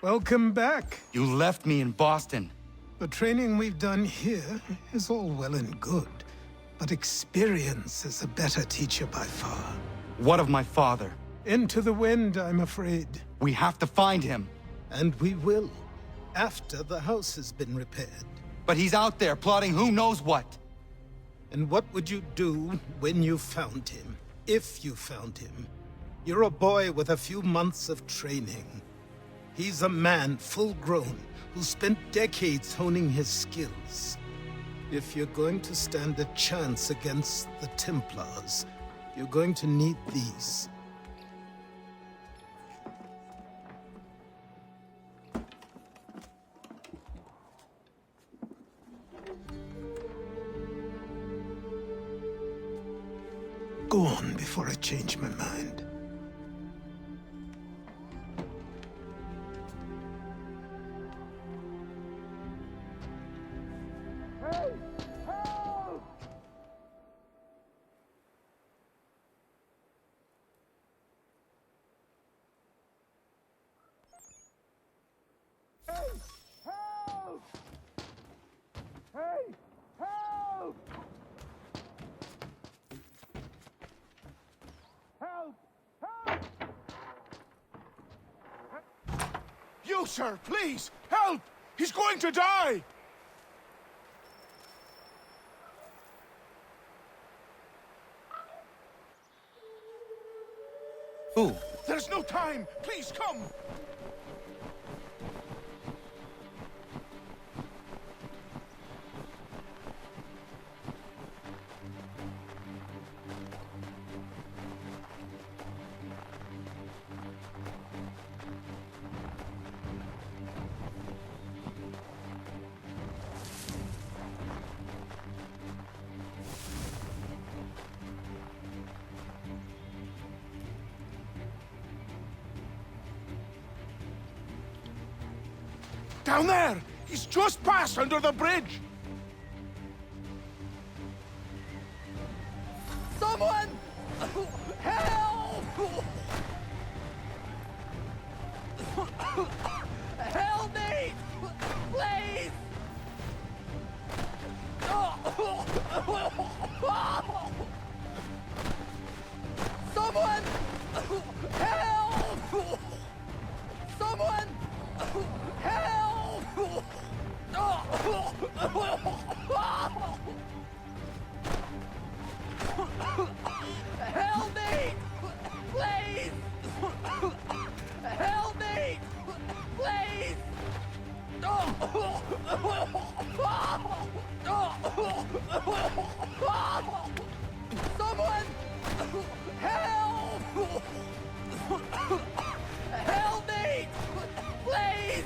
Welcome back. You left me in Boston. The training we've done here is all well and good, but experience is a better teacher by far. What of my father? Into the wind, I'm afraid. We have to find him. And we will, after the house has been repaired. But he's out there plotting who knows what. And what would you do when you found him? If you found him? You're a boy with a few months of training. He's a man full grown who spent decades honing his skills. If you're going to stand a chance against the Templars, you're going to need these. Go on before I change my mind. Hey! Help! Hey! Help! Hey! Help! Help! Help! You, sir, please! Help! He's going to die! Who? There's no time! Please, come! Down there! He's just passed under the bridge! Someone! Help! Help me! Please! Someone! Help! Someone! Help! Help me! Please! Help me! Please! Someone! Help! Help me! Please!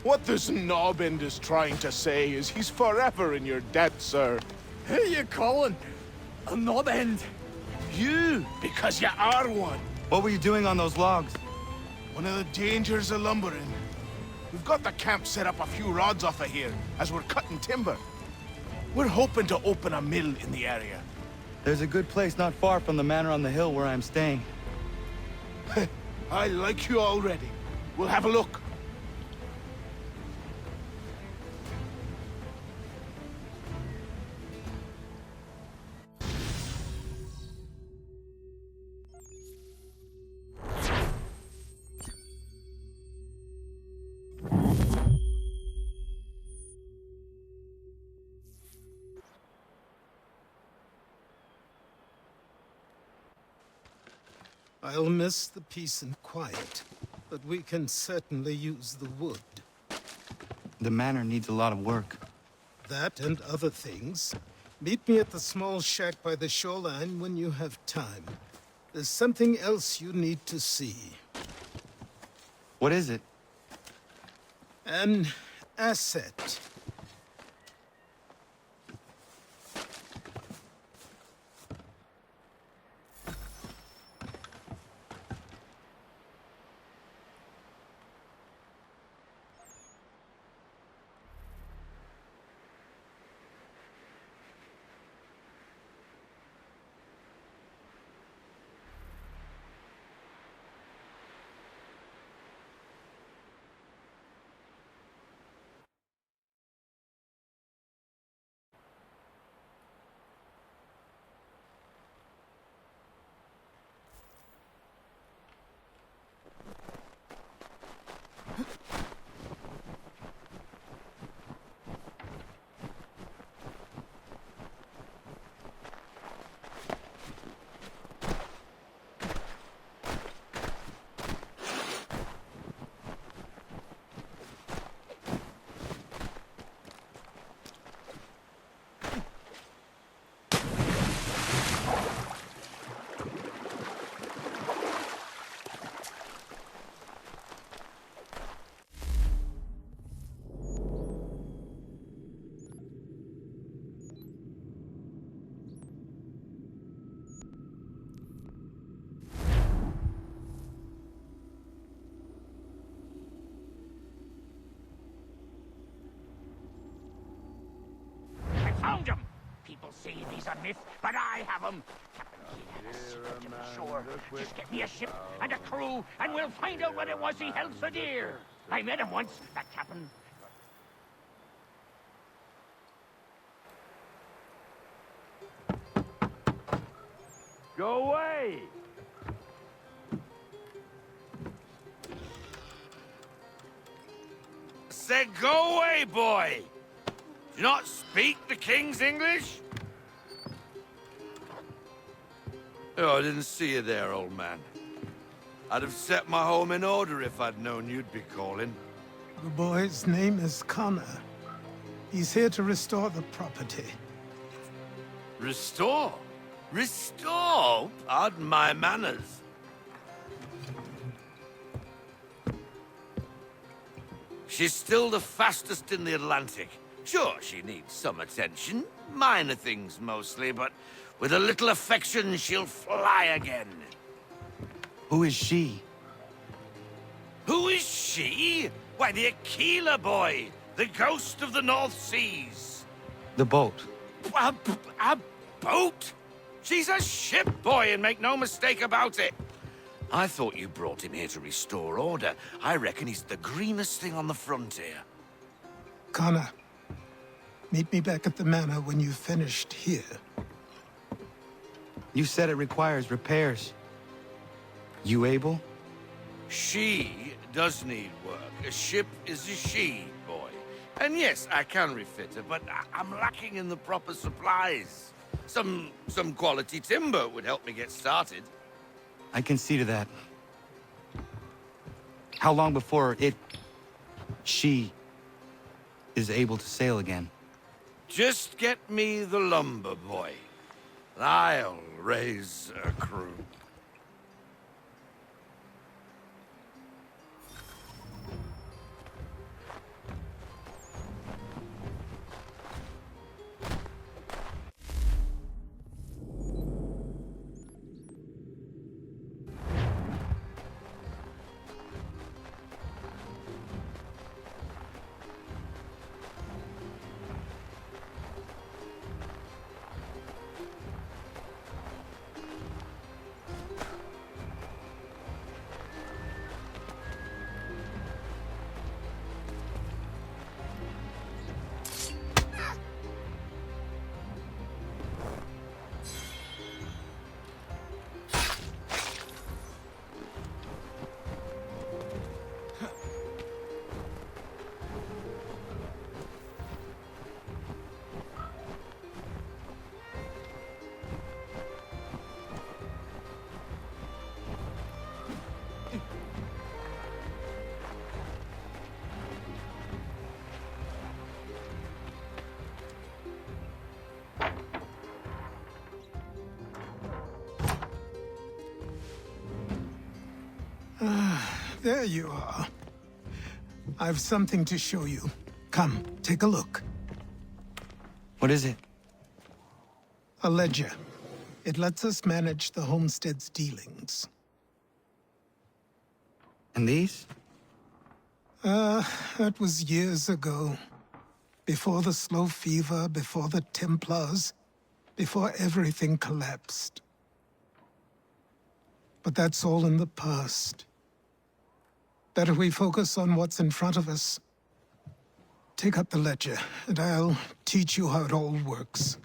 What this knobend is trying to say is he's forever in your debt, sir. Who you calling? A knob end? You, because you are one. What were you doing on those logs? One of the dangers of lumbering. We've got the camp set up a few rods off of here, as we're cutting timber. We're hoping to open a mill in the area. There's a good place not far from the manor on the hill where I'm staying. I like you already. We'll have a look. I'll miss the peace and quiet, but we can certainly use the wood. The manor needs a lot of work. That and other things. Meet me at the small shack by the shoreline when you have time. There's something else you need to see. What is it? An asset. a myth, but I have them. Captain Kidd had a secret to the shore. Just get me a ship and a crew, and we'll find out what it was he held so dear. I met him once, that captain. Go away! Said go away, boy! Do you not speak the King's English? Oh, I didn't see you there, old man. I'd have set my home in order if I'd known you'd be calling. The boy's name is Connor. He's here to restore the property. Restore? Restore? Pardon my manners. She's still the fastest in the Atlantic. Sure, she needs some attention. Minor things mostly, but with a little affection, she'll fly again. Who is she? Who is she? Why, the Aquila boy, the ghost of the North Seas. The boat. A boat? She's a ship, boy, and make no mistake about it. I thought you brought him here to restore order. I reckon he's the greenest thing on the frontier. Connor, meet me back at the manor when you've finished here. You said it requires repairs. You able? She does need work. A ship is a she, boy. And yes, I can refit her, but I'm lacking in the proper supplies. Some quality timber would help me get started. I can see to that. How long before she is able to sail again? Just get me the lumber, boy. I'll raise a crew. There you are. I've something to show you. Come, take a look. What is it? A ledger. It lets us manage the homestead's dealings. And these? That was years ago. Before the slow fever, before the Templars, before everything collapsed. But that's all in the past. Better we focus on what's in front of us. Take up the ledger, and I'll teach you how it all works.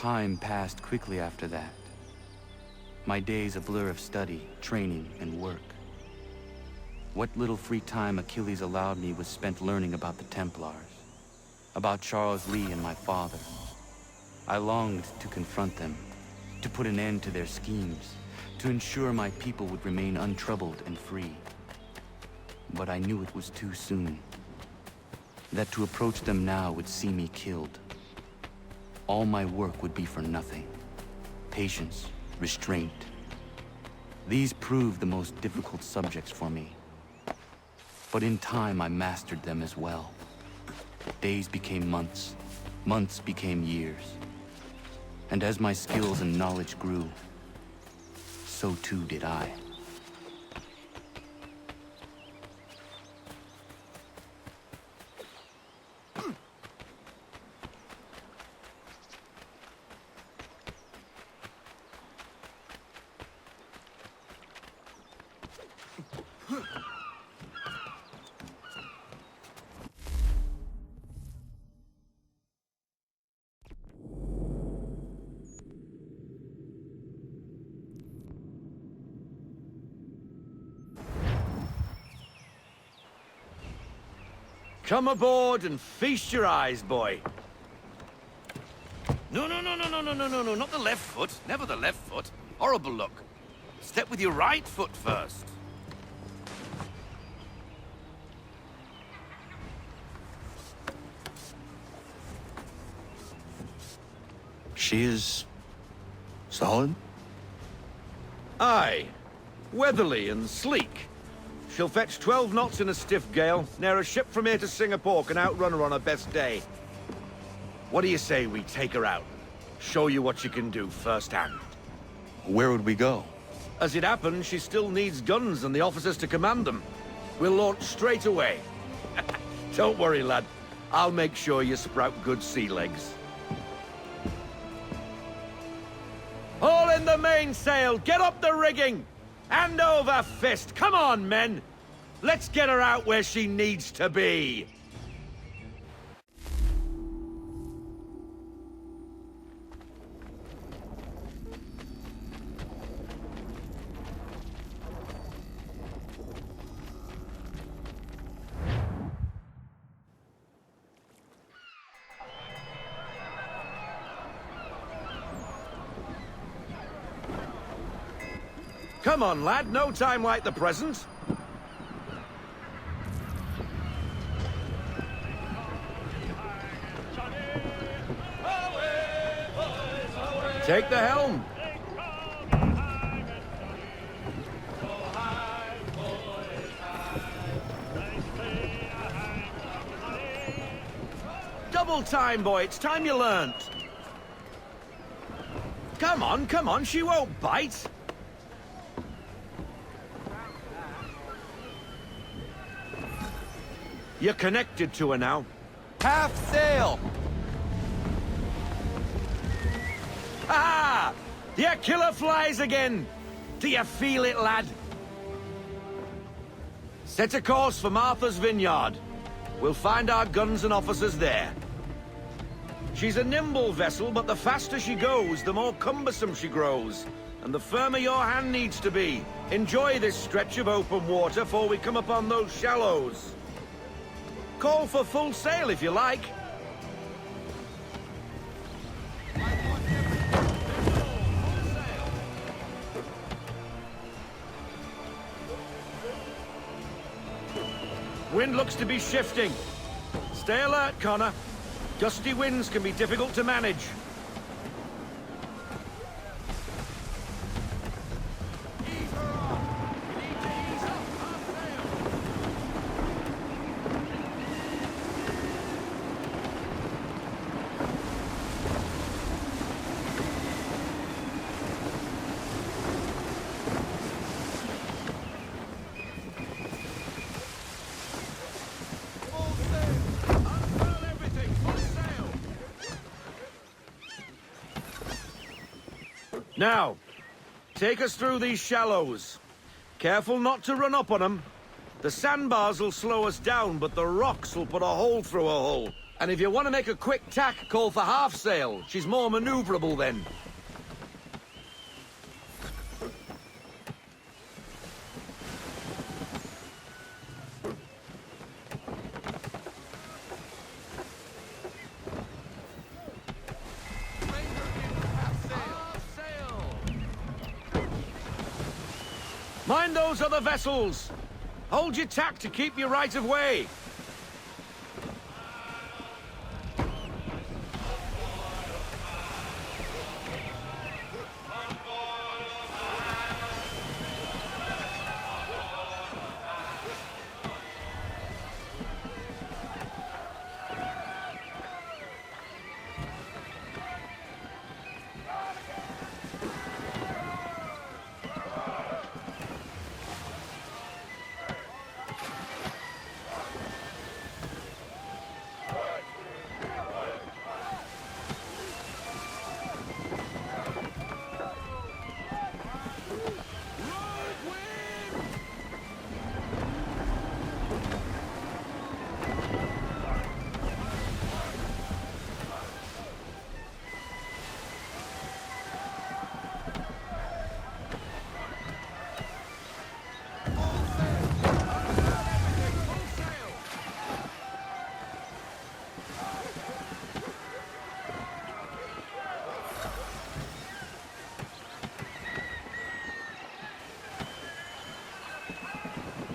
Time passed quickly after that. My days a blur of study, training, and work. What little free time Achilles allowed me was spent learning about the Templars, about Charles Lee and my father. I longed to confront them, to put an end to their schemes, to ensure my people would remain untroubled and free. But I knew it was too soon, that to approach them now would see me killed. All my work would be for nothing. Patience, restraint. These proved the most difficult subjects for me. But in time, I mastered them as well. Days became months, months became years. And as my skills and knowledge grew, so too did I. Come aboard and feast your eyes, boy. No, not the left foot. Never the left foot. Horrible look. Step with your right foot first. She is solid? Aye. Weatherly and sleek. She'll fetch 12 knots in a stiff gale. Ne'er a ship from here to Singapore can outrun her on her best day. What do you say we take her out? Show you what she can do firsthand. Where would we go? As it happens, she still needs guns and the officers to command them. We'll launch straight away. Don't worry, lad. I'll make sure you sprout good sea legs. Haul in the mainsail! Get up the rigging! Hand over fist! Come on, men! Let's get her out where she needs to be! Come on, lad. No time like the present. Take the helm. Double time, boy. It's time you learnt. Come on. She won't bite. You're connected to her now. Half sail! Ah! The killer flies again! Do you feel it, lad? Set a course for Martha's Vineyard. We'll find our guns and officers there. She's a nimble vessel, but the faster she goes, the more cumbersome she grows. And the firmer your hand needs to be. Enjoy this stretch of open water before we come upon those shallows. Call for full sail if you like. Wind looks to be shifting. Stay alert, Connor. Gusty winds can be difficult to manage. Now, take us through these shallows. Careful not to run up on them. The sandbars will slow us down, but the rocks will put a hole through a hull. And if you want to make a quick tack, call for half sail. She's more maneuverable then. Mind those other vessels! Hold your tack to keep your right of way!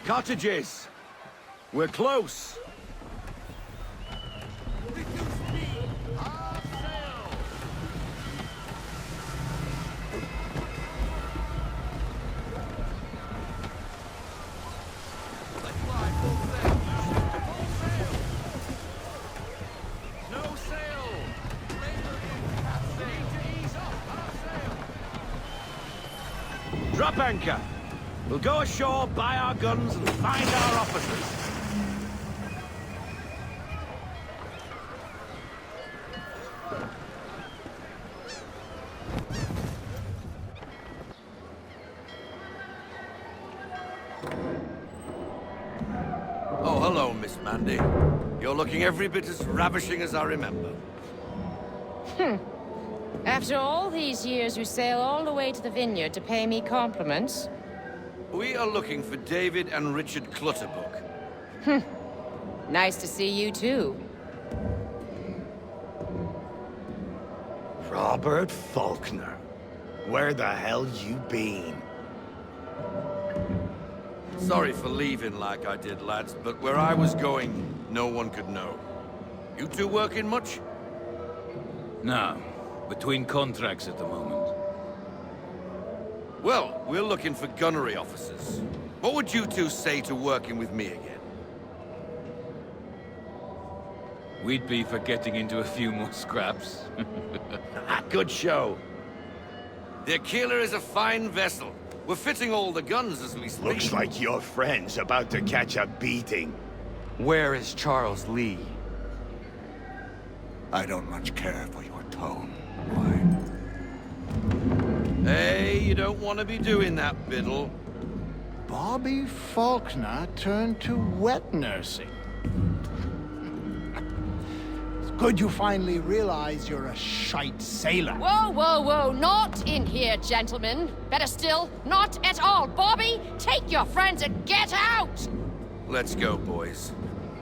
Cottages! We're close! Drop anchor! We'll go ashore, buy our guns, and find our officers. Oh, hello, Miss Mandy. You're looking every bit as ravishing as I remember. After all these years, you sail all the way to the vineyard to pay me compliments? We are looking for David and Richard Clutterbuck. Nice to see you, too. Robert Faulkner. Where the hell you been? Sorry for leaving like I did, lads, but where I was going, no one could know. You two working much? No. Between contracts at the moment. Well, we're looking for gunnery officers. What would you two say to working with me again? We'd be for getting into a few more scraps. Good show. The Aquila is a fine vessel. We're fitting all the guns as we speak. Looks like your friend's about to catch a beating. Where is Charles Lee? I don't much care for your tone. Hey, you don't want to be doing that, Biddle. Bobby Faulkner turned to wet nursing. It's good you finally realize you're a shite sailor. Whoa, whoa, whoa, not in here, gentlemen. Better still, not at all. Bobby, take your friends and get out! Let's go, boys.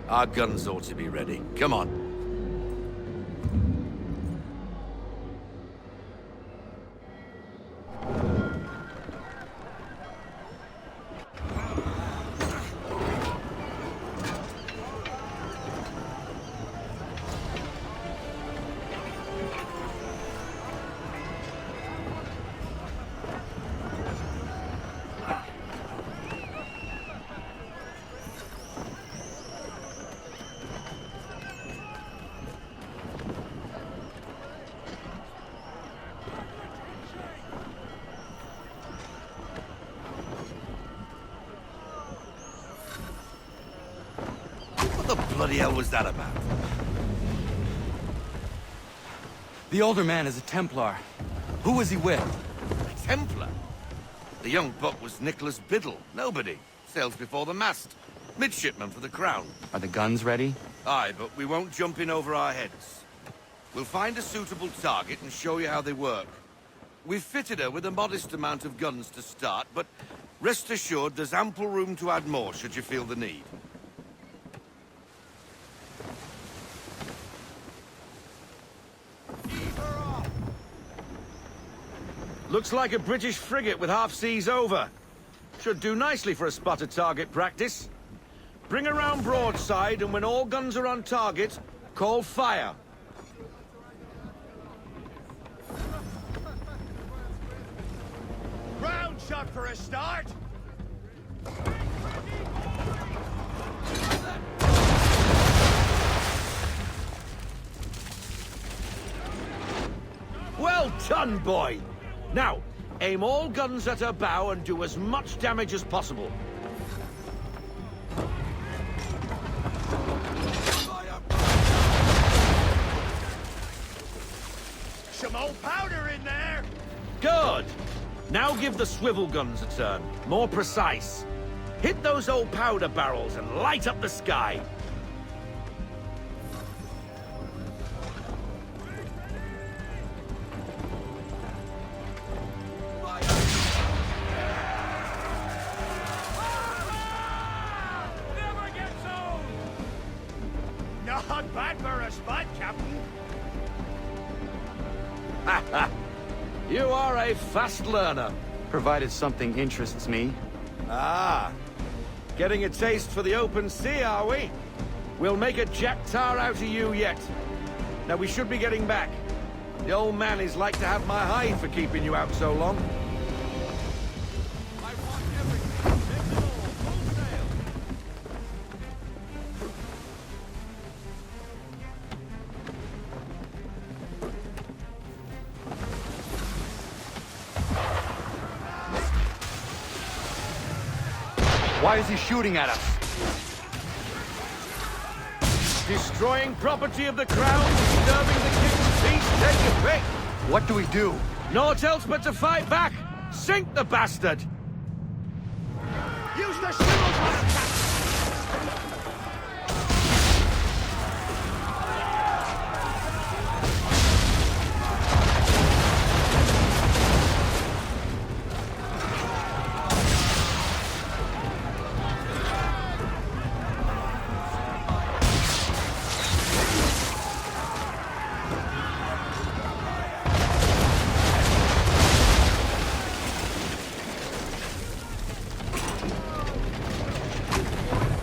Our guns ought to be ready. Come on. What the bloody hell was that about? The older man is a Templar. Who was he with? A Templar? The young buck was Nicholas Biddle. Nobody. Sails before the mast. Midshipman for the Crown. Are the guns ready? Aye, but we won't jump in over our heads. We'll find a suitable target and show you how they work. We've fitted her with a modest amount of guns to start, but rest assured there's ample room to add more should you feel the need. Looks like a British frigate with half seas over. Should do nicely for a spotted target practice. Bring her round broadside, and when all guns are on target, call fire. Round shot for a start. Well done, boy! Now, aim all guns at her bow and do as much damage as possible. Some old powder in there. Good! Now give the swivel guns a turn. More precise. Hit those old powder barrels and light up the sky. Not bad for a spot, Captain. You are a fast learner. Provided something interests me. Ah. Getting a taste for the open sea, are we? We'll make a jack tar out of you yet. Now we should be getting back. The old man is like to have my hide for keeping you out so long. I want everything. Take it all. Full sail. Why is he shooting at us? Destroying property of the crown, disturbing the king's peace, take your pick. What do we do? Naught else but to fight back. Sink the bastard. Use the swivels on him, Captain.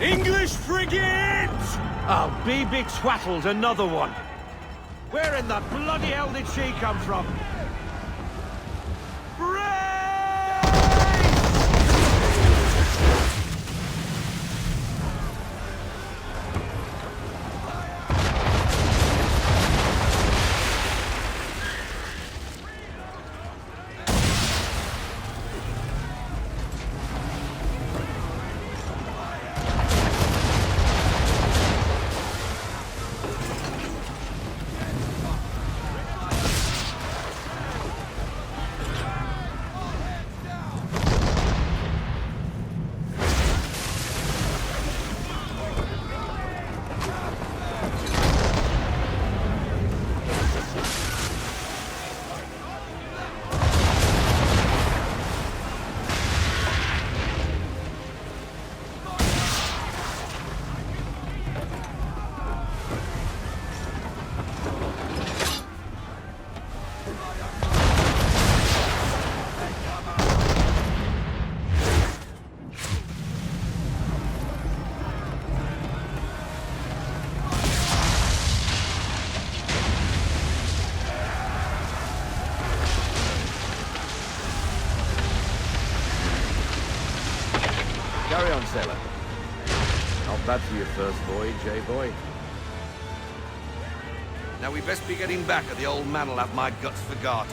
English frigate! I'll be twaddled, another one. Where in the bloody hell did she come from? Carry on, sailor. Not bad for your first voyage, eh, boy? Now we best be getting back, or the old man'll have my guts for garters.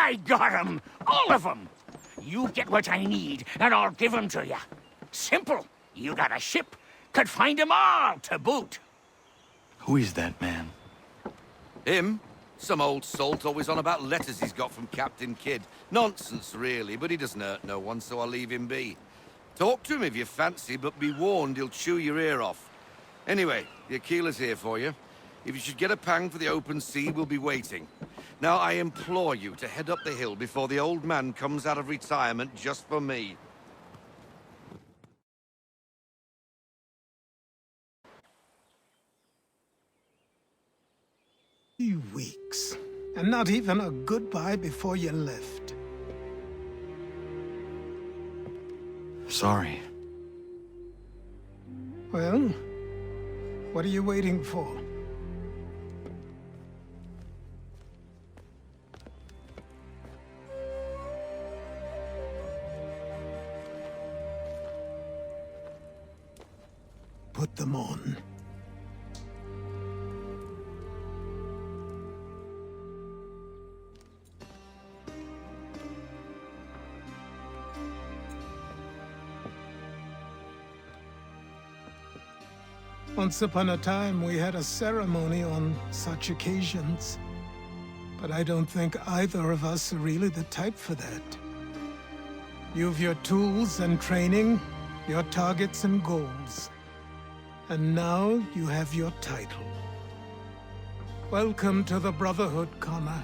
I got 'em! All of 'em! You get what I need, and I'll give 'em to you. Simple. You got a ship, could find 'em all to boot. Who is that man? Him? Some old salt always on about letters he's got from Captain Kidd. Nonsense, really, but he doesn't hurt no one, so I'll leave him be. Talk to him if you fancy, but be warned he'll chew your ear off. Anyway, the Aquila's here for you. If you should get a pang for the open sea, we'll be waiting. Now, I implore you to head up the hill before the old man comes out of retirement just for me. 3 weeks, and not even a goodbye before you left. Sorry. Well, what are you waiting for? Put them on. Once upon a time, we had a ceremony on such occasions. But I don't think either of us are really the type for that. You've your tools and training, your targets and goals. And now you have your title. Welcome to the Brotherhood, Connor.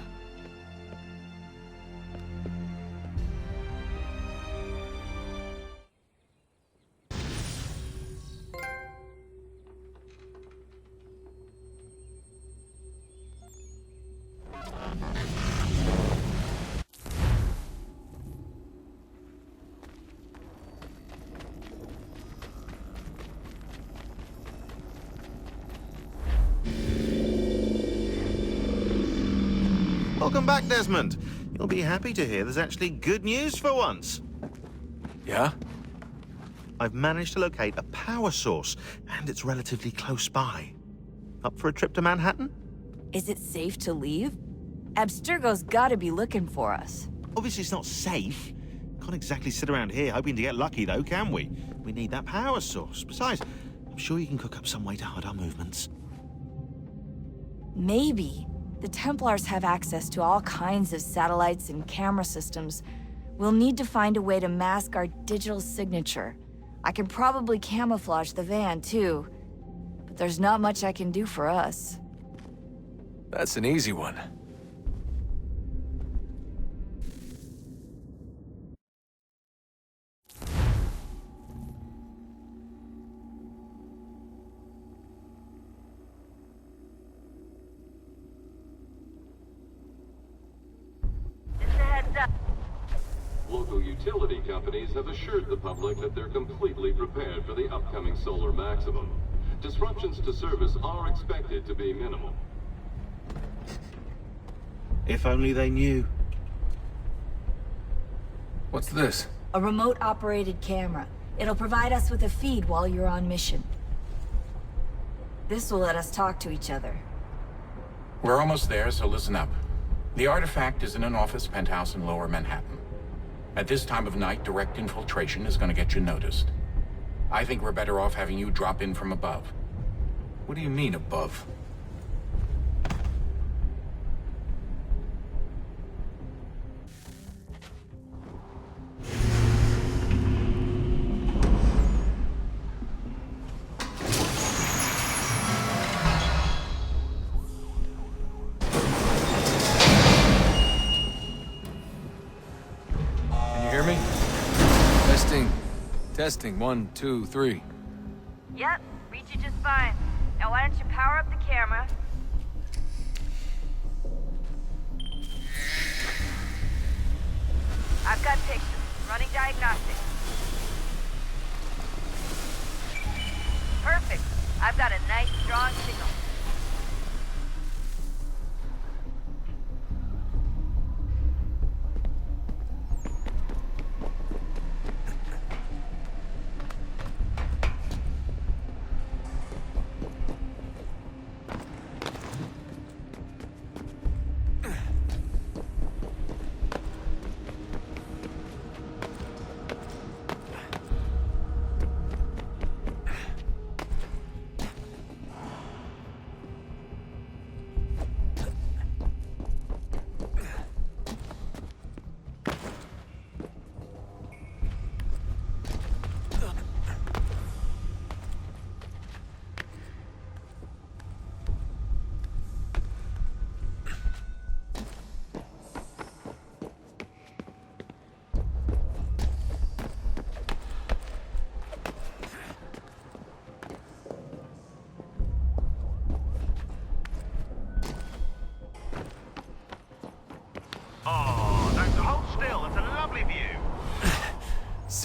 Welcome back, Desmond. You'll be happy to hear there's actually good news for once. Yeah? I've managed to locate a power source, and it's relatively close by. Up for a trip to Manhattan? Is it safe to leave? Abstergo's gotta be looking for us. Obviously it's not safe. Can't exactly sit around here hoping to get lucky, though, can we? We need that power source. Besides, I'm sure you can cook up some way to hide our movements. Maybe. The Templars have access to all kinds of satellites and camera systems. We'll need to find a way to mask our digital signature. I can probably camouflage the van, too. But there's not much I can do for us. That's an easy one. Local utility companies have assured the public that they're completely prepared for the upcoming solar maximum. Disruptions to service are expected to be minimal. If only they knew. What's this? A remote-operated camera. It'll provide us with a feed while you're on mission. This will let us talk to each other. We're almost there, so listen up. The artifact is in an office penthouse in Lower Manhattan. At this time of night, direct infiltration is going to get you noticed. I think we're better off having you drop in from above. What do you mean, above? Testing, 1, 2, 3. Yep, read you just fine. Now why don't you power up the camera? I've got pictures. Running diagnostics. Perfect. I've got a nice, strong signal.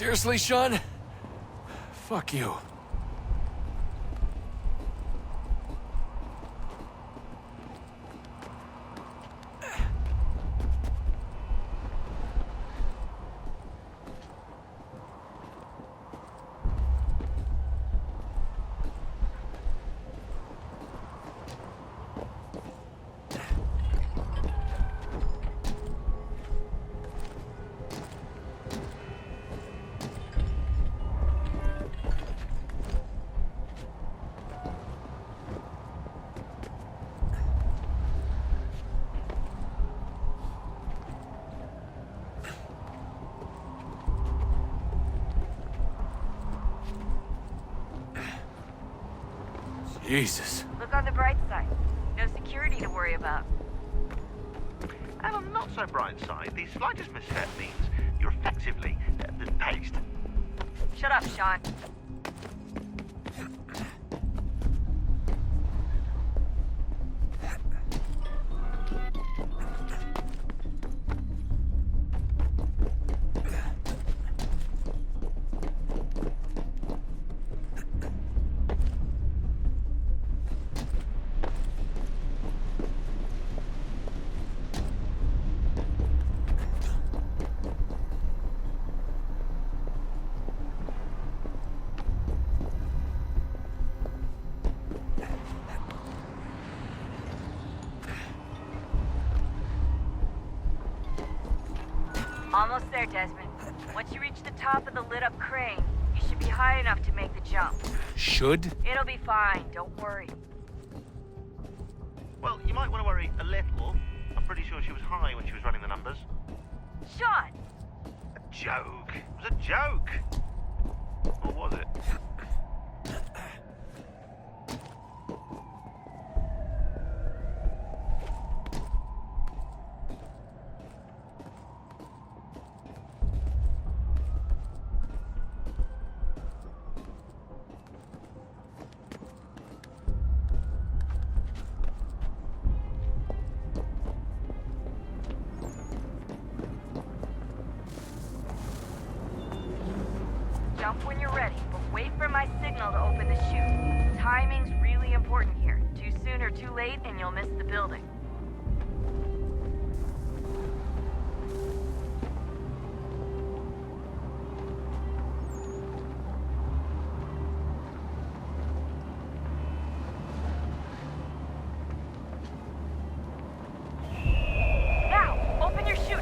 Seriously, Sean? Fuck you. Jesus. Look on the bright side. No security to worry about. And on the not so bright side, the slightest misstep means you're effectively paced. Shut up, Sean. Almost there, Desmond. Once you reach the top of the lit-up crane, you should be high enough to make the jump. Should? It'll be fine, don't worry. Well, you might want to worry a little. I'm pretty sure she was high when she was running the numbers. Sean! A joke. It was a joke. Or was it? Jump when you're ready, but wait for my signal to open the chute. Timing's really important here. Too soon or too late, and you'll miss the building. Now, open your chute.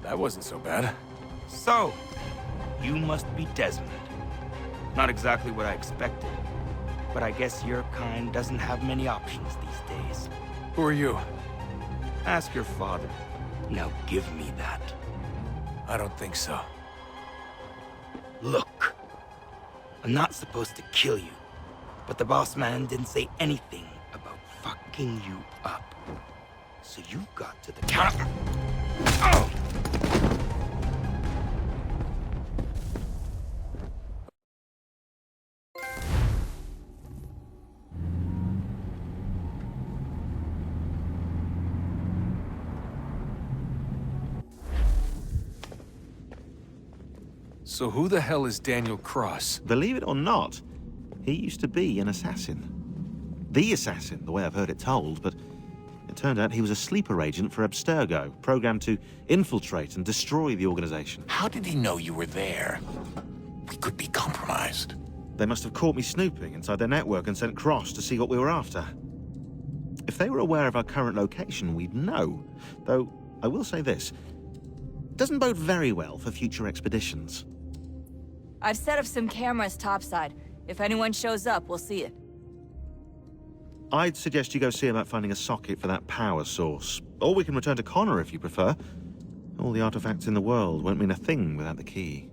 That wasn't so bad. So, you must be Desmond. Not exactly what I expected, but I guess your kind doesn't have many options these days. Who are you? Ask your father. Now give me that. I don't think so. Look, I'm not supposed to kill you, but the boss man didn't say anything about fucking you up. So you got to the counter. Oh! So who the hell is Daniel Cross? Believe it or not, he used to be an assassin. The assassin, the way I've heard it told, but it turned out he was a sleeper agent for Abstergo, programmed to infiltrate and destroy the organization. How did he know you were there? We could be compromised. They must have caught me snooping inside their network and sent Cross to see what we were after. If they were aware of our current location, we'd know. Though, I will say this. It doesn't bode very well for future expeditions. I've set up some cameras topside. If anyone shows up, we'll see it. I'd suggest you go see about finding a socket for that power source. Or we can return to Connor if you prefer. All the artifacts in the world won't mean a thing without the key.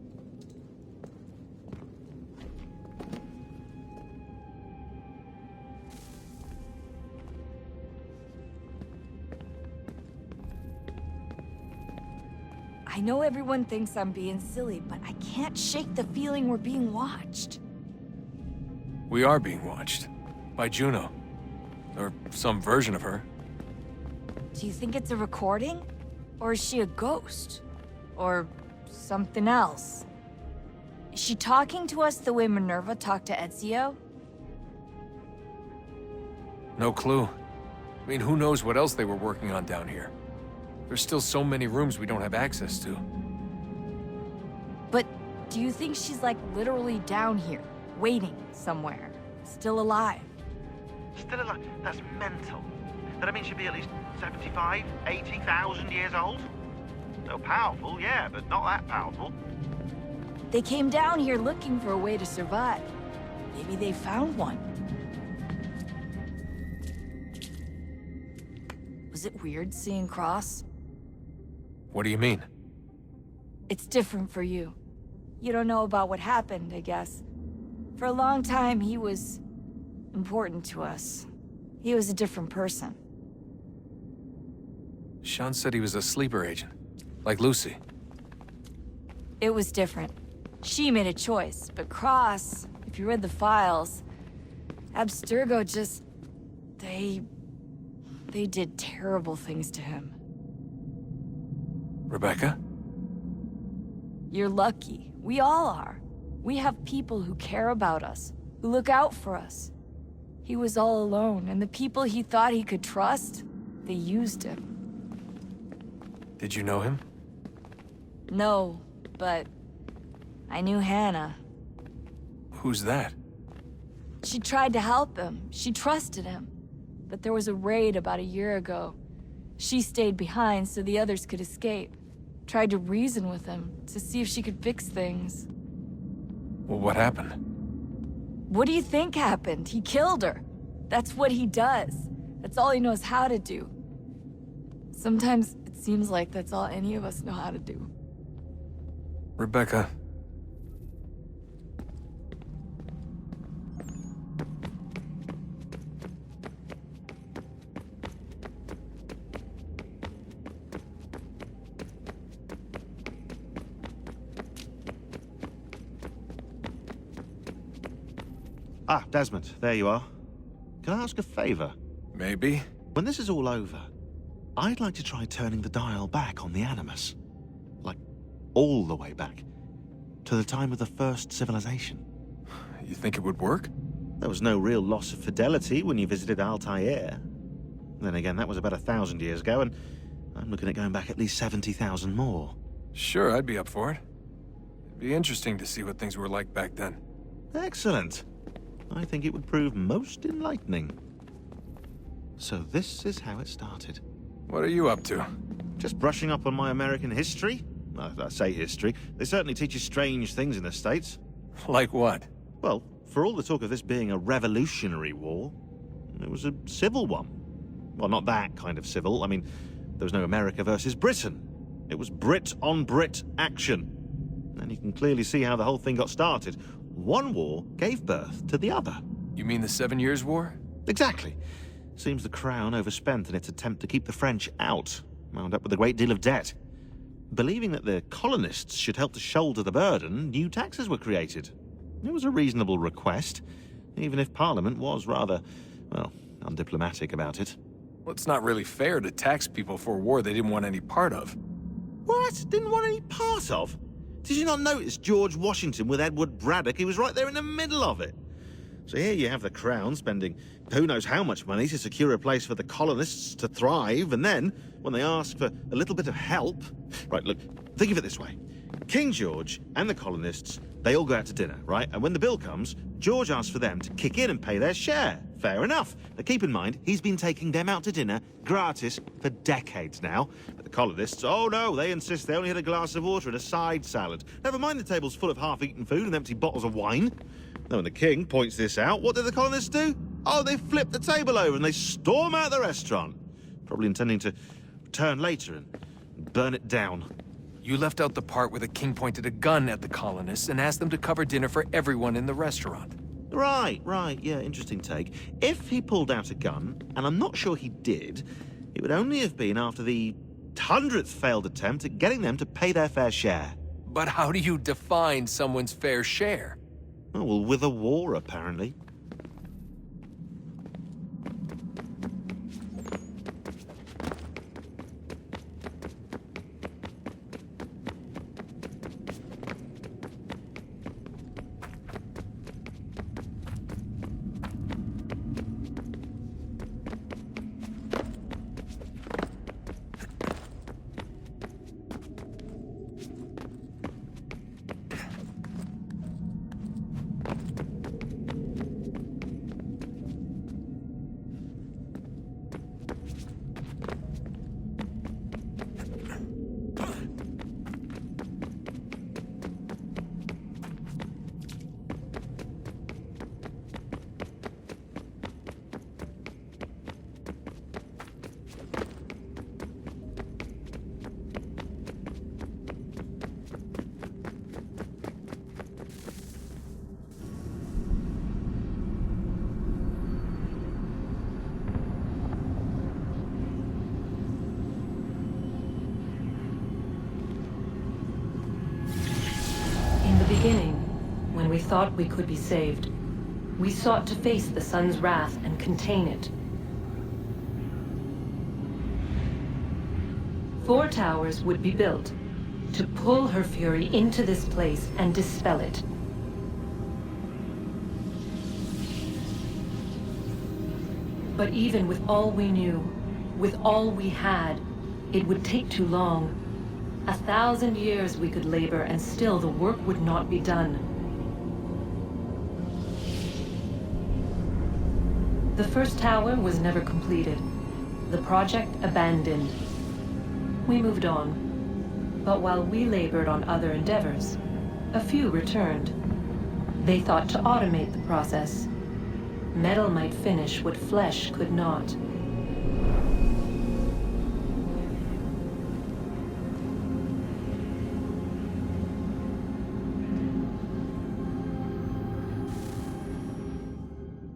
I know everyone thinks I'm being silly, but I can't shake the feeling we're being watched. We are being watched. By Juno. Or some version of her. Do you think it's a recording? Or is she a ghost? Or something else? Is she talking to us the way Minerva talked to Ezio? No clue. I mean, who knows what else they were working on down here? There's still so many rooms we don't have access to. But do you think she's like literally down here, waiting somewhere, still alive? Still alive? That's mental. That means she'd be at least 75, 80,000 years old? So powerful, yeah, but not that powerful. They came down here looking for a way to survive. Maybe they found one. Was it weird seeing Cross? What do you mean? It's different for you. You don't know about what happened, I guess. For a long time, he was important to us. He was a different person. Sean said he was a sleeper agent. Like Lucy. It was different. She made a choice, but Cross, if you read the files, Abstergo just... They did terrible things to him. Rebecca? You're lucky. We all are. We have people who care about us, who look out for us. He was all alone, and the people he thought he could trust, they used him. Did you know him? No, but I knew Hannah. Who's that? She tried to help him. She trusted him. But there was a raid about a year ago. She stayed behind so the others could escape. Tried to reason with him to see if she could fix things. Well, what happened? What do you think happened? He killed her. That's what he does. That's all he knows how to do. Sometimes it seems like that's all any of us know how to do. Rebecca. Ah, Desmond, there you are. Can I ask a favor? Maybe. When this is all over, I'd like to try turning the dial back on the Animus. Like, all the way back. To the time of the first civilization. You think it would work? There was no real loss of fidelity when you visited Altair. Then again, that was about 1,000 years ago, and I'm looking at going back at least 70,000 more. Sure, I'd be up for it. It'd be interesting to see what things were like back then. Excellent. I think it would prove most enlightening. So this is how it started. What are you up to? Just brushing up on my American history. Well, I say history. They certainly teach you strange things in the States. Like what? Well, for all the talk of this being a revolutionary war, it was a civil one. Well, not that kind of civil. I mean, there was no America versus Britain. It was Brit on Brit action. And you can clearly see how the whole thing got started. One war gave birth to the other. You mean the 7 Years' War? Exactly. Seems the Crown overspent in its attempt to keep the French out, wound up with a great deal of debt. Believing that the colonists should help to shoulder the burden, new taxes were created. It was a reasonable request, even if Parliament was rather, well, undiplomatic about it. Well, it's not really fair to tax people for a war they didn't want any part of. What? Didn't want any part of? Did you not notice George Washington with Edward Braddock? He was right there in the middle of it. So here you have the Crown spending who knows how much money to secure a place for the colonists to thrive, and then, when they ask for a little bit of help... Right, look, think of it this way. King George and the colonists, they all go out to dinner, right? And when the bill comes, George asks for them to kick in and pay their share. Fair enough. Now keep in mind, he's been taking them out to dinner gratis for decades now. But the colonists, oh no, they insist they only had a glass of water and a side salad. Never mind the table's full of half-eaten food and empty bottles of wine. Now when the king points this out, what do the colonists do? Oh, they flip the table over and they storm out the restaurant. Probably intending to return later and burn it down. You left out the part where the king pointed a gun at the colonists and asked them to cover dinner for everyone in the restaurant. Right, yeah, interesting take. If he pulled out a gun, and I'm not sure he did, it would only have been after the 100th failed attempt at getting them to pay their fair share. But how do you define someone's fair share? Oh, well, with a war, apparently. Beginning, when we thought we could be saved, we sought to face the sun's wrath and contain it. 4 towers would be built to pull her fury into this place and dispel it. But even with all we knew, with all we had, it would take too long. 1,000 years we could labor, and still the work would not be done. The first tower was never completed. The project abandoned. We moved on. But while we labored on other endeavors, a few returned. They thought to automate the process. Metal might finish what flesh could not.